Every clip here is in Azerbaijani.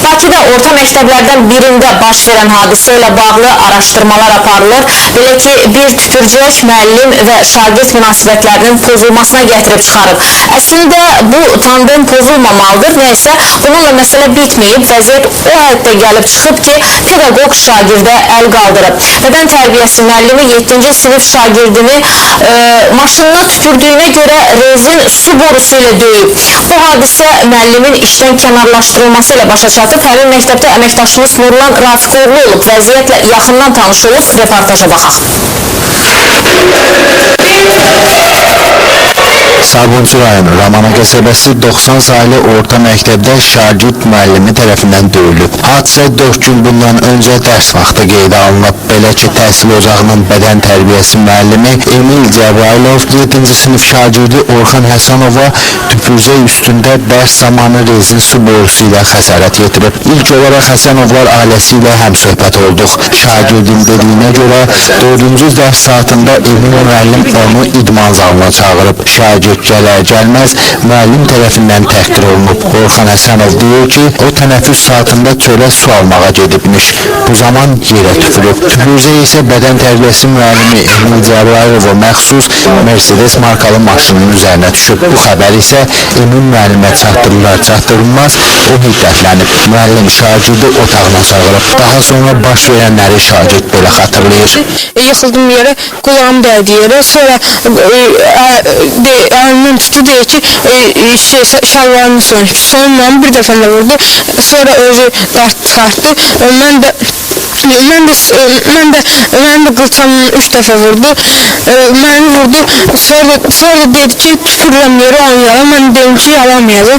Bakıda orta məktəblərdən birində baş verən hadisə ilə bağlı araşdırmalar aparılır. Belə ki, bir tüpürcək müəllim və şagird münasibətlərinin pozulmasına gətirib çıxarıb. Əslində bu tandem pozulmamalıdır. Nəysə, bununla məsələ bitməyib. Vəziyyət o həddə gəlib çıxıb ki, pedaqoq şagirdə əl qaldırıb. Bədən tərbiyəsi müəllimi 7-ci sinif şagirdini maşınına tüpürdüyünə görə rezin su borusu ilə döyüb. Bu hadisə müəllimin işdən kənarlaşdırılması ilə başa çatıb. Həmin məktəbdə əməkdaşımız Nurlan Rafiqoğlu olub. Vəziyyətlə yaxından tanış olub. Reportaja baxaq. Sabunçu rayonu Ramana qəsəbəsi 90 saylı orta məktəbdə şagird müəllimi tərəfindən döyülüb. Hadisə 4 gün bundan öncə dərs vaxtı qeydə alınıb. Belə ki, təhsil ocağının bədən tərbiyəsi müəllimi Emil Cəbrailov 7-ci sinif şagirdi Orxan Həsənova tüpürcək üstündə dərs zamanı rezin su borusu ilə xəsarət yetirib. İlk olaraq Həsənovlar ailəsi ilə həmsöhbət olduq. Şagirdin dediyinə görə 4-cü dərs saatında Emil müəllim onu idman zalına çağırıb. Şagird gələr-gəlməz müəllim tərəfindən təhqir olunub. Orxan Həsənov deyir ki, o tənəffüs saatında çölə su almağa gedibmiş. Bu zaman yerə tüpürüb. Tüpürcək isə bədən tərbiyəsi müəllimi Emil Cəbrayilova məxsus Mercedes markalı maşının üzərinə düşüb. Bu xəbər isə Emil müəllimə çatdırılmaz o hiddətlənib. Müəllim şagirdi otağına çağırıb. Daha sonra baş verənləri şagird belə xatırlayır. Yıxıldım yerə, qulağım dəydi yerə. Sonra əlimdən tutdu, deyir ki, şalvarını soyunur. Soyunmam, bir dəfə də vurdu. Sonra özü dart çıxartdı. Mən də qılçamını 3 dəfə vurdu. Məni vurdu. Sonra dedi ki, tüpürürəm yerə oynayalım. Mən dedim ki, alamayalım.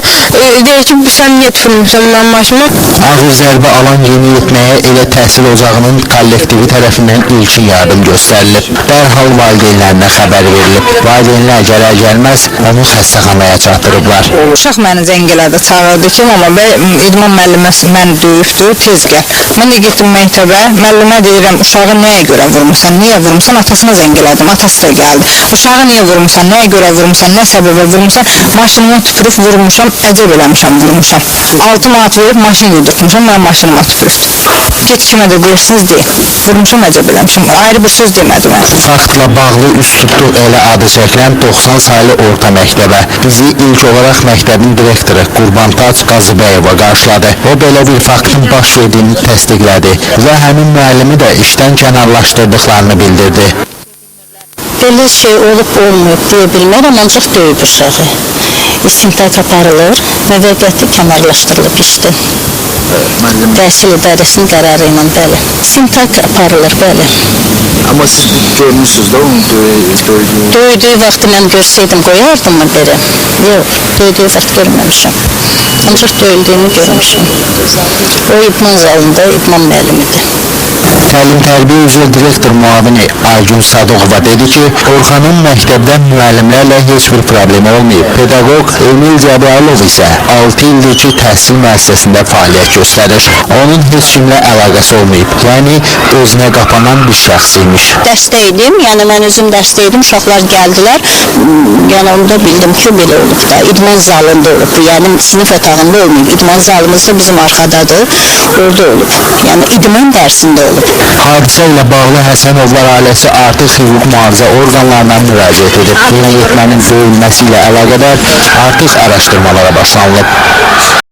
Deyir ki, sən niyə tüpürmüsən mənim başıma? Ağır zərbə alan yeniyetməyə elə təhsil ocağının kollektivi tərəfindən ilkin yardım göstərilib. Dərhal valideynlərinə xəbər verilib. Valideynlər gələr-gəlməz onu xəstəxanaya çatdırıblar. Uşaq məni zəng elədi, çağırdı ki, mama bəy, idman müəlliməsi məni döyübdür, tez gəl. Mən də getdim məktəbə, müəllimə deyirəm, uşağı nəyə görə vurmuşsan, niyə vurmuşsan, atasına zəng elədim, atası da gəldi. Uşağı niyə vurmuşsan, nəyə görə vurmuşsan, nə səbəbə vurmuşsan, maşınıma tüpürüb vurmuşam, əcəb eləmişəm, vurmuşam. 6 manat verib maşın yudurtmuşam, mən maşınıma tüpürüb. Getişimə də deyirsiniz deyin, vurmuşam, əcəb eləmişəm, ayrı bir söz demədim. Faktla bağlı üst tutduq elə adı çəkilən 90 saylı orta məktəbə. Bizi ilk olaraq məktəbin direktoru Qurbantac Qazıbəyova qarşıladı. O belə bir faktın baş verdiyini təsdiqlədi və həmin müəllimi də işdən kənarlaşdırdıqlarını bildirdi. Belə şey olub-olmayıb deyə bilmərəm, ancaq döyüb uşağı. İstintaq aparılır, müvəqqəti kənarlaşdırılıb işdən. Təhsil idarəsinin qərarı ilə, bəli. İstintaq aparılır, bəli. Amma siz görmüşsünüz də onu döydüyü? Döydüyü vaxtı mən görsəydim, qoyardım mı belə? Yox, döydüyü vaxt görməmişəm. Ancaq döyüldüyünü görmüşəm. O idman zalında idman müəllimidir. Təlim-tərbiyə üzrə direktor müavini Aygün Sadıqova dedi ki, Orxanın məktəbdən müəllimlərlə heç bir problemi olmayıb. Pedaqoq Emil Cəbrailov isə 6 ildir ki, təhsil müəssisəsində fəaliyyət göstərir. Onun heç kimlə əlaqəsi olmayıb, yəni özünə qapanan bir şəxs imiş. Dərsdəydim, yəni mən özüm dərsdəydim, uşaqlar gəldilər, yəni onda bildim ki, belə olub da, idman zalında olub, yəni sinif otağında olmayıb, idman zalımız da bizim arxadadır, orada olub, yəni idman dərsində olub. Hadisə ilə bağlı Həsənovlar ailəsi artıq hüquq mühafizə orqanlarına müraciət edib. Yeniyetmənin döyülməsi ilə əlaqədar artıq araşdırmalara başlanılıb.